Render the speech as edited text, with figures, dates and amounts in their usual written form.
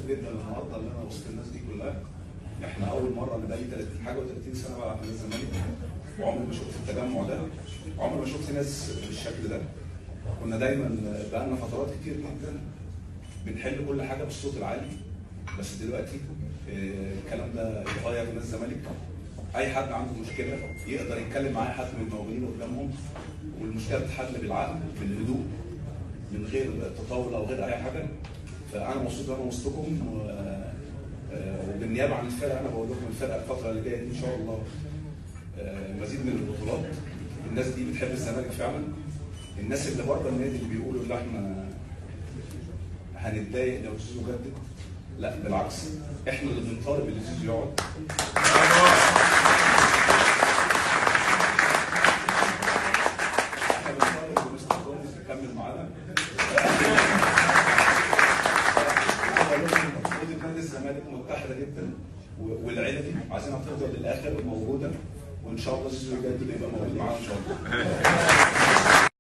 جدا النهارده ان انا وسط الناس دي كلها. احنا اول مره، انا بقالي 30 حاجه و30 سنه بلعب في الزمالك، وعمري ما شفت التجمع ده، عمري ما شفت ناس بالشكل ده. كنا دايما بقالنا فترات كتير جدا بنحل كل حاجه بالصوت العالي، بس دلوقتي الكلام ده اتغير من الزمالك. اي حد عنده مشكله يقدر يتكلم مع اي حد من الموجودين قدامهم، والمشكله بتتحل بالعقل بالهدوء من غير تطاول او غير اي حاجه. فانا مبسوط ان انا وسطكم، وبالنيابه عن الفرقه انا بقول لكم الفرقه الفتره اللي جايه دي ان شاء الله مزيد من البطولات. الناس دي بتحب الزمالك فعلا. الناس اللي بره النادي اللي بيقولوا ان احنا هنتضايق لو زيزو جدد، لا بالعكس، احنا اللي بنطالب ان زيزو يقعد. احنا بنطالب ان مستر جوميز يكمل معانا. نادي الزمالك متحده جدا، والعيله دي عايزينها تفضل للاخر موجوده، وان شاء الله زيزو الجاي يبقى موجود معانا ان شاء الله.